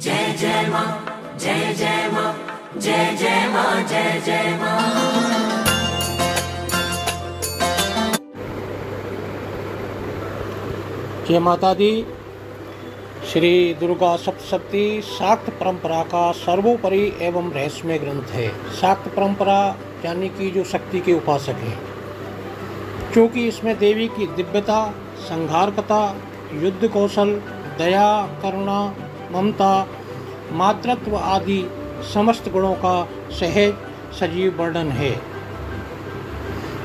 जय जय माँ, जय जय माँ, जय जय माँ, जय जय माँ। जय माता दी। श्री दुर्गा सप्तशती शाक्त परंपरा का सर्वोपरि एवं रहस्यमय ग्रंथ है। शाक्त परंपरा यानी कि जो शक्ति के उपासक हैं, क्योंकि इसमें देवी की दिव्यता, संहारकता, युद्ध कौशल, दया, करुणा, ममता, मातृत्व आदि समस्त गुणों का सहज सजीव वर्णन है।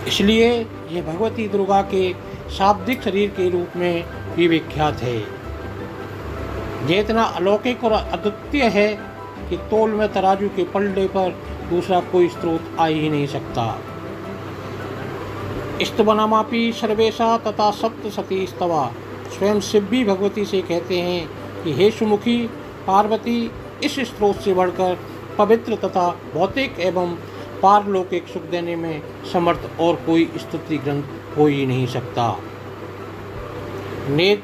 इसलिए यह भगवती दुर्गा के शाब्दिक शरीर के रूप में भी विख्यात है। यह इतना अलौकिक और अद्वितीय है कि तोल में तराजू के पलड़े पर दूसरा कोई स्रोत आ ही नहीं सकता। स्तवनामापि सर्वेशा तथा सप्तशती स्तवा। स्वयं शिव भी भगवती से कहते हैं कि हे सुमुखी पार्वती, इस स्रोत से बढ़कर पवित्र तथा भौतिक एवं पारलौकिक सुख देने में समर्थ और कोई स्तुति ग्रंथ हो ही नहीं सकता। नेत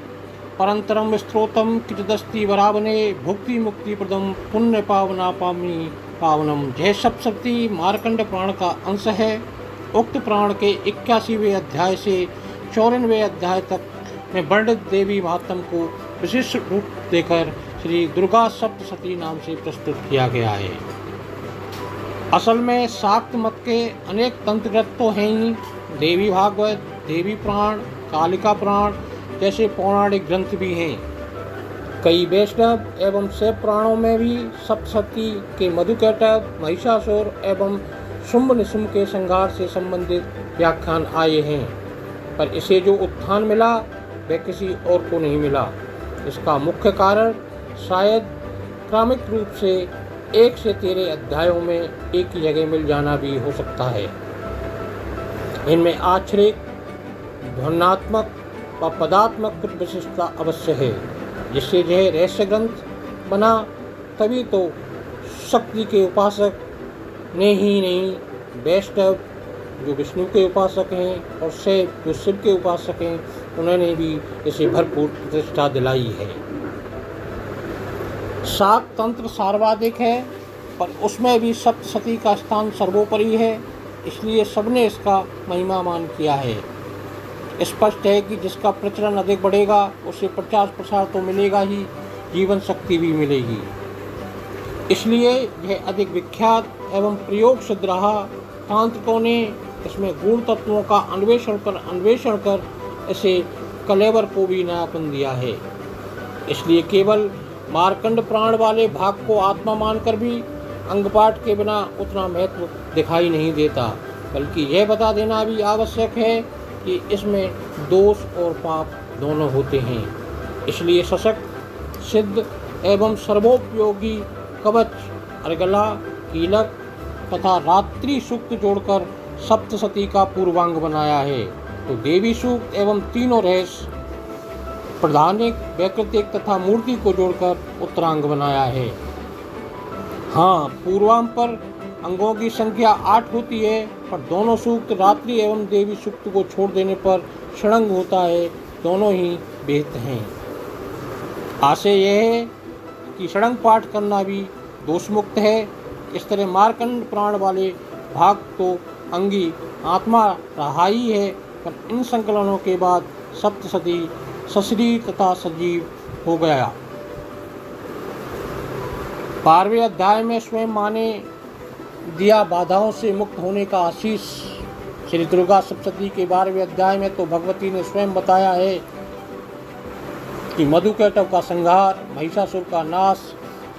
परंतरम स्त्रोतम किचदस्ति वरावने भुक्ति मुक्ति प्रदम पुण्य पावना पावनी पावनम। यह सप्तशती मार्कंड पुराण का अंश है। उक्त पुराण के 81वें अध्याय से 94वें अध्याय तक में वर्णित देवी महात्म को विशिष्ट रूप देकर श्री दुर्गा सप्तशती नाम से प्रस्तुत किया गया है। असल में शाक्त मत के अनेक तंत्र ग्रंथ तो हैं ही। देवी भागवत, देवी पुराण, कालिका पुराण जैसे पौराणिक ग्रंथ भी हैं। कई वैष्णव एवं शैव पुराणों में भी सप्तशती के मधुकैटभ, महिषासुर एवं शुंभ निशुंभ के संहार से संबंधित व्याख्यान आए हैं, पर इसे जो उत्थान मिला वह किसी और को नहीं मिला। इसका मुख्य कारण शायद क्रमिक रूप से 1 से 13 अध्यायों में एक ही जगह मिल जाना भी हो सकता है। इनमें आक्षरिक, ध्वन्यात्मक व पदात्मक कुछ विशिष्टता अवश्य है, जिससे यह रहस्य ग्रंथ बना। तभी तो शक्ति के उपासक ने ही नहीं, वैष्णव जो विष्णु के उपासक हैं और शैव जो शिव के उपासक हैं, उन्होंने भी इसे भरपूर प्रतिष्ठा दिलाई है। शाक्त तंत्र सर्वाधिक है, पर उसमें भी सप्तशती का स्थान सर्वोपरि है, इसलिए सबने इसका महिमामान किया है। स्पष्ट है कि जिसका प्रचलन अधिक बढ़ेगा उसे प्रचार प्रसार तो मिलेगा ही, जीवन शक्ति भी मिलेगी। इसलिए यह अधिक विख्यात एवं प्रयोग सिद्ध रहा। तांत्रिकों ने इसमें गूढ़ तत्वों का अन्वेषण कर इसे कलेवर को भी नयापन दिया है। इसलिए केवल मार्कंड पुराण वाले भाग को आत्मा मानकर भी अंगपाठ के बिना उतना महत्व दिखाई नहीं देता, बल्कि यह बता देना भी आवश्यक है कि इसमें दोष और पाप दोनों होते हैं। इसलिए सशक्त, सिद्ध एवं सर्वोपयोगी कवच, अर्गला, कीलक तथा रात्रि सूक्त जोड़कर सप्तशती का पूर्वांग बनाया है। तो देवी सूक्त एवं तीनों रहस्य, प्रधानिक, वैकृतिक तथा मूर्ति को जोड़कर उत्तरांग बनाया है। हाँ, पूर्वांग पर अंगों की संख्या 8 होती है, पर दोनों सूक्त रात्रि एवं देवी सूक्त को छोड़ देने पर षडंग होता है। दोनों ही वेद हैं। आशय यह है कि षडंग पाठ करना भी दोष मुक्त है। इस तरह मार्कंड पुराण वाले भाग तो अंगी आत्मा रहा ही है, पर इन संकलनों के बाद सप्तशती सशरीर तथा सजीव हो गया। 12वें अध्याय में स्वयं माँ ने दिया बाधाओं से मुक्त होने का आशीष। श्री दुर्गा सप्तशती के 12वें अध्याय में तो भगवती ने स्वयं बताया है कि मधुकैटभ का संहार, महिषासुर का नाश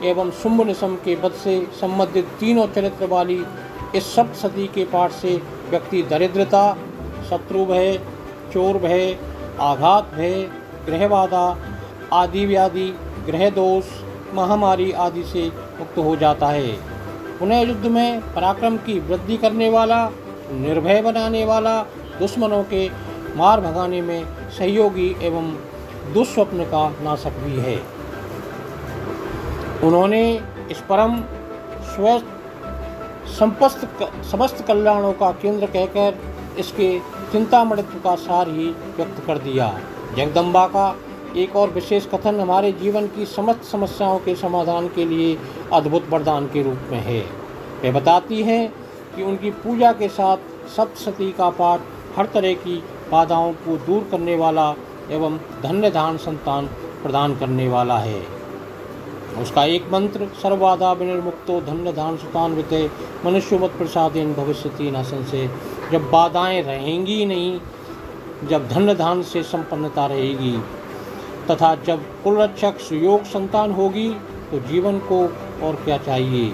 एवं शुंभ निशुंभ के वध से संबंधित तीनों चरित्र वाली इस सप्तशती के पाठ से व्यक्ति दरिद्रता, शत्रु भय, चोर भय, आघात भय, ग्रहबाधा आदि व्याधि, ग्रह दोष, महामारी आदि से मुक्त हो जाता है। पुनः युद्ध में पराक्रम की वृद्धि करने वाला, निर्भय बनाने वाला, दुश्मनों के मार भगाने में सहयोगी एवं दुष्स्वप्न का नाशक भी है। उन्होंने इस परम समस्त कल्याणों का केंद्र कहकर इसके चिंतामणित्व का सार ही व्यक्त कर दिया। जगदम्बा का एक और विशेष कथन हमारे जीवन की समस्त समस्याओं के समाधान के लिए अद्भुत वरदान के रूप में है। वे बताती हैं कि उनकी पूजा के साथ सप्तशती का पाठ हर तरह की बाधाओं को दूर करने वाला एवं धन्य धान संतान प्रदान करने वाला है। उसका एक मंत्र सर्वबाधा विनिर्मुक्तो धन्य धान सुतान विते मनुष्यमत प्रसादेन भविष्यति न संशय। जब बाधाएं रहेंगी नहीं, जब धन्य धान से संपन्नता रहेगी तथा जब कुलरक्षक सुयोग संतान होगी तो जीवन को और क्या चाहिए।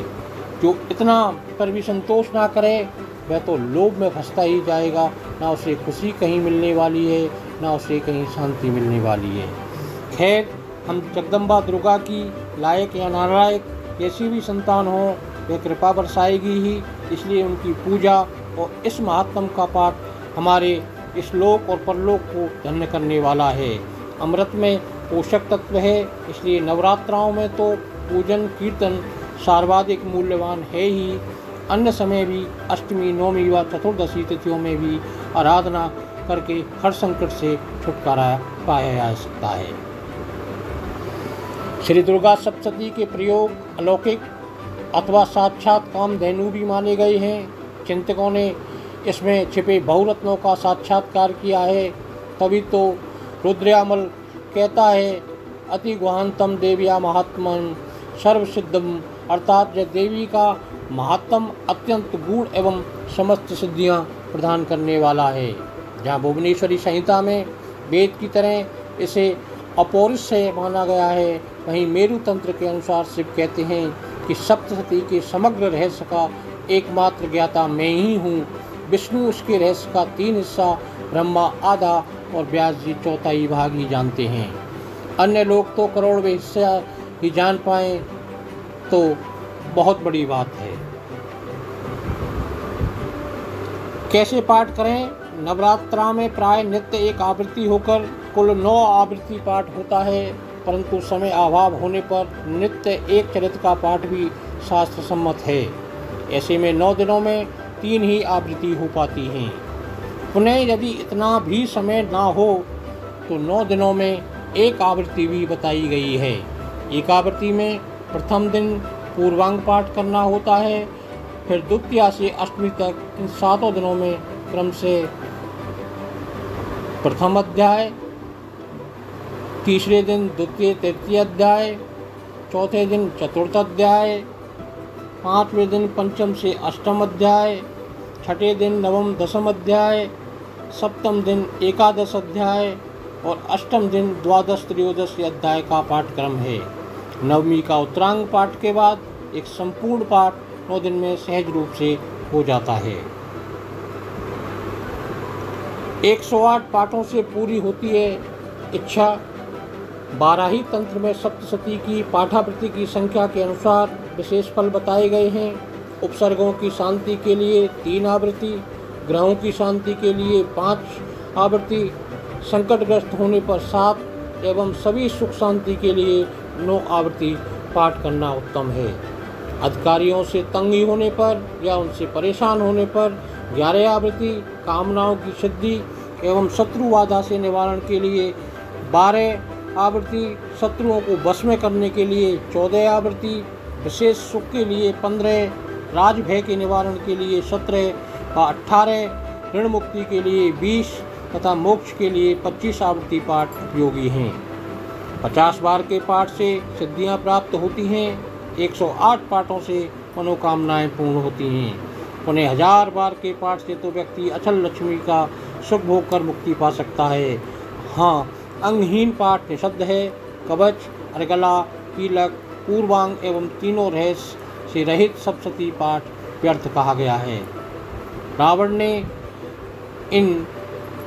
जो इतना पर भी संतोष ना करे वह तो लोभ में फंसता ही जाएगा, ना उसे खुशी कहीं मिलने वाली है, ना उसे कहीं शांति मिलने वाली है। खैर, हम जगदम्बा दुर्गा की लायक या नालायक कैसी भी संतान हो, वह कृपा बरसाएगी ही। इसलिए उनकी पूजा और इस महात्म का पाठ हमारे इस लोक और परलोक को धन्य करने वाला है। अमृत में पोषक तत्व है, इसलिए नवरात्राओं में तो पूजन कीर्तन सर्वाधिक मूल्यवान है ही। अन्य समय भी अष्टमी, नवमी व चतुर्दशी तिथियों में भी आराधना करके हर संकट से छुटकारा पाया जा सकता है। श्री दुर्गा सप्तशती के प्रयोग अलौकिक अथवा साक्षात कामधेनु भी माने गए हैं। चिंतकों ने इसमें छिपे बहुरत्नों का साक्षात्कार किया है। तभी तो रुद्रयामल कहता है, अति गुहांतम देव्या महात्मन सर्वसिद्धम, अर्थात यह देवी का महात्म अत्यंत गूढ़ एवं समस्त सिद्धियां प्रदान करने वाला है। जहाँ भुवनेश्वरी संहिता में वेद की तरह इसे अपौरुषेय माना गया है, वहीं मेरु तंत्र के अनुसार शिव कहते हैं कि सप्तशती के समग्र रहस्य का एकमात्र ज्ञाता मैं ही हूँ। विष्णु उसके रहस्य का 3 हिस्सा, ब्रह्मा आधा और व्यास जी चौथाई भाग ही जानते हैं। अन्य लोग तो करोड़वें हिस्सा ही जान पाएँ तो बहुत बड़ी बात है। कैसे पाठ करें? नवरात्रा में प्राय नित्य एक आवृत्ति होकर कुल 9 आवृत्ति पाठ होता है, परंतु समय अभाव होने पर नित्य एक चरित का पाठ भी शास्त्र सम्मत है। ऐसे में 9 दिनों में 3 ही आवृत्ति हो पाती हैं। पुनः यदि इतना भी समय ना हो तो 9 दिनों में एक आवृत्ति भी बताई गई है। एक आवृत्ति में प्रथम दिन पूर्वांग पाठ करना होता है, फिर द्वितीया से अष्टमी तक इन 7 दिनों में क्रम से प्रथम अध्याय, तीसरे दिन द्वितीय तृतीय अध्याय, चौथे दिन चतुर्थ अध्याय, 5वें दिन पंचम से अष्टम अध्याय, छठे दिन नवम दशम अध्याय, सप्तम दिन एकादश अध्याय और अष्टम दिन द्वादश त्रयोदश अध्याय का पाठक्रम है। नवमी का उत्तरांग पाठ के बाद एक संपूर्ण पाठ 9 दिन में सहज रूप से हो जाता है। 108 पाठों से पूरी होती है इच्छा। 12 ही तंत्र में सप्तशती की पाठावृत्ति की संख्या के अनुसार विशेष फल बताए गए हैं। उपसर्गों की शांति के लिए 3 आवृत्ति, ग्रहों की शांति के लिए 5 आवृत्ति, संकटग्रस्त होने पर 7 एवं सभी सुख शांति के लिए 9 आवृत्ति पाठ करना उत्तम है। अधिकारियों से तंगी होने पर या उनसे परेशान होने पर 11 आवृत्ति, कामनाओं की सिद्धि एवं शत्रु बाधा से निवारण के लिए 12 आवृत्ति, शत्रुओं को वश में करने के लिए 14 आवृत्ति, विशेष सुख के लिए 15, राज भय के निवारण के लिए 17 व 18, ऋण मुक्ति के लिए 20 तथा मोक्ष के लिए 25 आवृत्ति पाठ उपयोगी हैं। 50 बार के पाठ से सिद्धियां प्राप्त होती हैं। 108 पाठों से मनोकामनाएं पूर्ण होती हैं। उन्हें 1000 बार के पाठ से तो व्यक्ति अचल लक्ष्मी का सुख भोग कर मुक्ति पा सकता है। हाँ, अंगहीन पाठ निषिद्ध है। कवच, अर्गला, कीलक, पूर्वांग एवं तीनों रहस्य से रहित सप्तशती पाठ व्यर्थ कहा गया है। रावण ने इन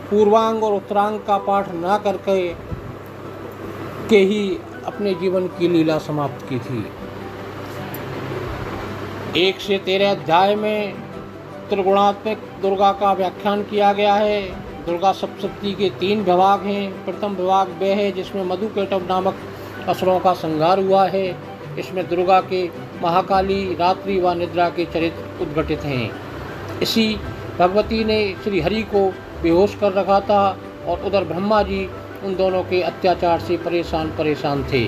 पूर्वांग और उत्तरांग का पाठ न करके ही अपने जीवन की लीला समाप्त की थी। 1 से 13 अध्याय में त्रिगुणात्मक दुर्गा का व्याख्यान किया गया है। दुर्गा सप्तशती के 3 विभाग हैं। प्रथम विभाग वह है जिसमें मधुकैटभ नामक असुरों का संहार हुआ है। इसमें दुर्गा के महाकाली, रात्रि व निद्रा के चरित्र उद्घटित हैं। इसी भगवती ने श्री हरि को बेहोश कर रखा था और उधर ब्रह्मा जी उन दोनों के अत्याचार से परेशान थे।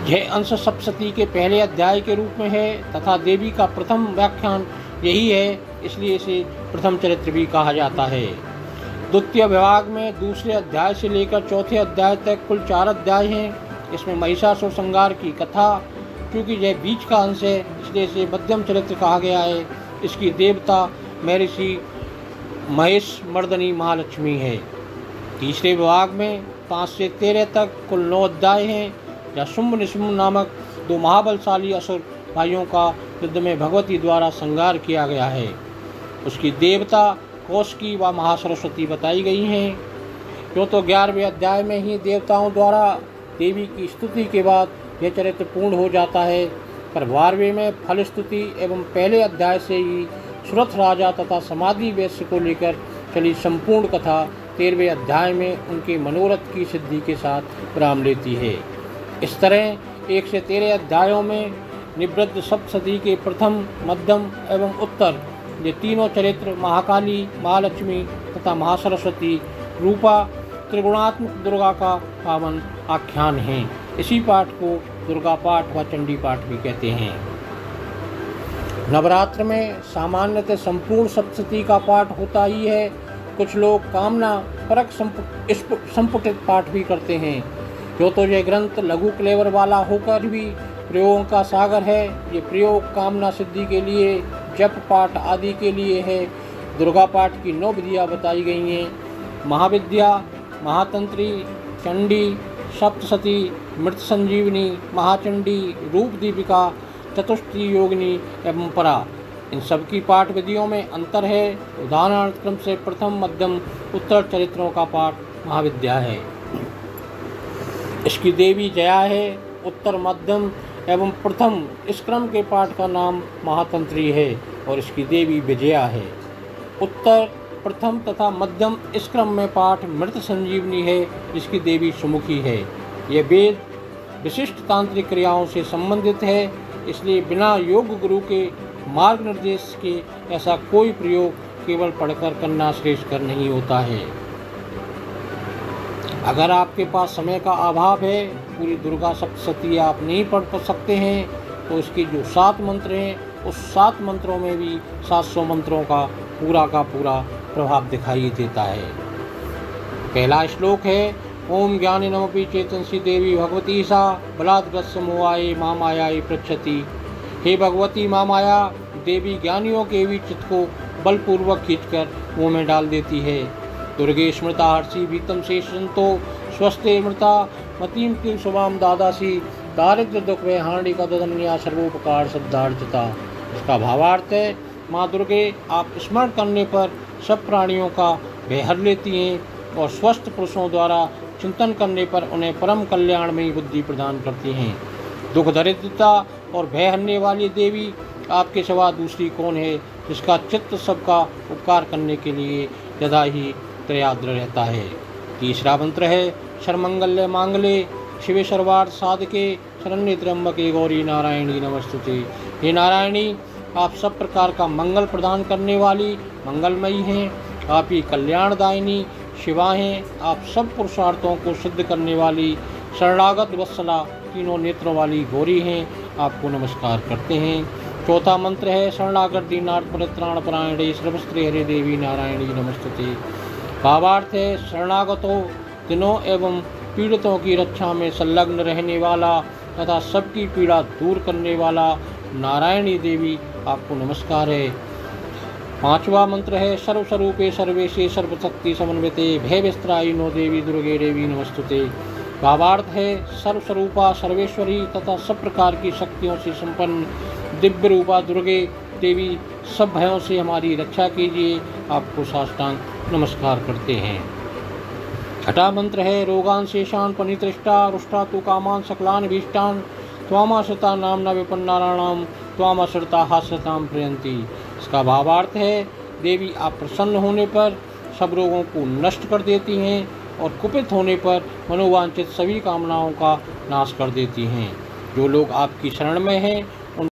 यह अंश सप्तशती के पहले अध्याय के रूप में है तथा देवी का प्रथम व्याख्यान यही है, इसलिए इसे प्रथम चरित्र भी कहा जाता है। द्वितीय विभाग में दूसरे अध्याय से लेकर चौथे अध्याय तक कुल 4 अध्याय हैं। इसमें महिषासुर संहार की कथा, क्योंकि यह बीच का अंश है इसलिए इसे मध्यम चरित्र कहा गया है। इसकी देवता महर्षि महेश मर्दनी महालक्ष्मी है। तीसरे विभाग में 5 से 13 तक कुल 9 अध्याय हैं। यह शुंभ निशुंभ नामक 2 महाबलशाली असुर भाइयों का युद्ध में भगवती द्वारा संहार किया गया है। उसकी देवता कौशिकी व महासरस्वती बताई गई हैं। क्यों तो 11वें अध्याय में ही देवताओं द्वारा देवी की स्तुति के बाद यह चरित्र पूर्ण हो जाता है, पर 12वें में फल स्तुति एवं पहले अध्याय से ही सुरथ राजा तथा समाधि वैश्य को लेकर चली संपूर्ण कथा 13वें अध्याय में उनके मनोरथ की सिद्धि के साथ विराम लेती है। इस तरह 1 से 13 अध्यायों में निवृत्त सप्तशती के प्रथम, मध्यम एवं उत्तर ये तीनों चरित्र महाकाली, महालक्ष्मी तथा महासरस्वती रूपा त्रिगुणात्मक दुर्गा का पावन आख्यान हैं। इसी पाठ को दुर्गा पाठ व चंडी पाठ भी कहते हैं। नवरात्र में सामान्यतः संपूर्ण सप्तशती का पाठ होता ही है। कुछ लोग कामना परक संपुटित पाठ भी करते हैं। जो तो यह ग्रंथ लघु क्लेवर वाला होकर भी प्रयोगों का सागर है। ये प्रयोग कामना सिद्धि के लिए, जप पाठ आदि के लिए है। दुर्गा पाठ की 9 विधियाँ बताई गई हैं। महाविद्या, महातंत्री, चंडी, सप्तशती, मृत संजीवनी, महाचंडी, रूप दीपिका, चतुष्टी योगिनी एवं परा, इन सब की पाठ विधियों में अंतर है। उदाहरण क्रम से प्रथम, मध्यम, उत्तर चरित्रों का पाठ महाविद्या है। इसकी देवी जया है। उत्तर, मध्यम एवं प्रथम इस क्रम के पाठ का नाम महातंत्री है और इसकी देवी विजया है। उत्तर, प्रथम तथा मध्यम इस क्रम में पाठ मृत संजीवनी है, जिसकी देवी सुमुखी है। यह वेद विशिष्ट तांत्रिक क्रियाओं से संबंधित है, इसलिए बिना योग गुरु के मार्ग निर्देश के ऐसा कोई प्रयोग केवल पढ़कर करना श्रेष्ठकर नहीं होता है। अगर आपके पास समय का अभाव है, पूरी दुर्गा सप्तशती आप नहीं पढ़ सकते हैं, तो इसके जो 7 मंत्र हैं उस 7 मंत्रों में भी 700 मंत्रों का पूरा प्रभाव दिखाई देता है। पहला श्लोक है, ओम ज्ञानी नमपि चेतनसी देवी भगवती सा बलाद्ग्रस्य मोहाय मां मायाय पृच्छति। हे भगवती मां माया देवी ज्ञानियों के भी चित्त को बलपूर्वक खींचकर मुँह में डाल देती है। दुर्गे स्मृता हर्षि भीतम से संतो स्वस्थे मृता मतीम किल शुभाम दादासी दारिद्र दुख वे हानि का ददन्या सर्वोपकार सद्धार्चिता। इसका भावार्थ है, माँ दुर्गे आप स्मरण करने पर सब प्राणियों का भय हर लेती हैं और स्वस्थ पुरुषों द्वारा चिंतन करने पर उन्हें परम कल्याणमयी बुद्धि प्रदान करती हैं। दुख दरिद्रता और भय हरने वाली देवी आपके सिवा दूसरी कौन है, जिसका चित्त सबका उपकार करने के लिए यदा ही त्रयाद्र रहता है। तीसरा मंत्र है, सर्वमंगल्य मांगल्ये शिवे सर्वार्थ साधके शरण्ये त्र्यंबके गौरी नारायणी नमस्तुते। हे नारायणी, आप सब प्रकार का मंगल प्रदान करने वाली मंगलमयी हैं। आप ही कल्याणदायिनी शिवा हैं। आप सब पुरुषार्थों को सिद्ध करने वाली शरणागत वत्सला तीनों नेत्रों वाली गौरी हैं। आपको नमस्कार करते हैं। चौथा मंत्र है, शरणागत दीनार्थ परित्राण परायणे सर्वस्त्री हरे देवी नारायणी नमस्तुते। भावार्थ है, शरणागतों, दिनों एवं पीड़ितों की रक्षा में संलग्न रहने वाला तथा सबकी पीड़ा दूर करने वाला नारायणी देवी आपको नमस्कार है। पांचवा मंत्र है, सर्वस्वरूपे सर्वेशे सर्वशक्ति समन्विते भय विस्त्रायिनो देवी दुर्गे देवी नमस्तुते। भावार्थ है, सर्वस्वरूपा सर्वेश्वरी तथा सब प्रकार की शक्तियों से संपन्न दिव्य रूपा दुर्गे देवी सब भयों से हमारी रक्षा कीजिए। आपको साष्टांग नमस्कार करते हैं। छठा मंत्र है, रोगान शेषान पनितृष्टा रुष्टा तु कामान सकलान भीष्टान त्वामाश्रिता नामना विपन्नाराणाम त्वामाश्रिता हास्यताम प्रियंती। इसका भावार्थ है, देवी आप प्रसन्न होने पर सब रोगों को नष्ट कर देती हैं और कुपित होने पर मनोवांछित सभी कामनाओं का नाश कर देती हैं। जो लोग आपकी शरण में हैं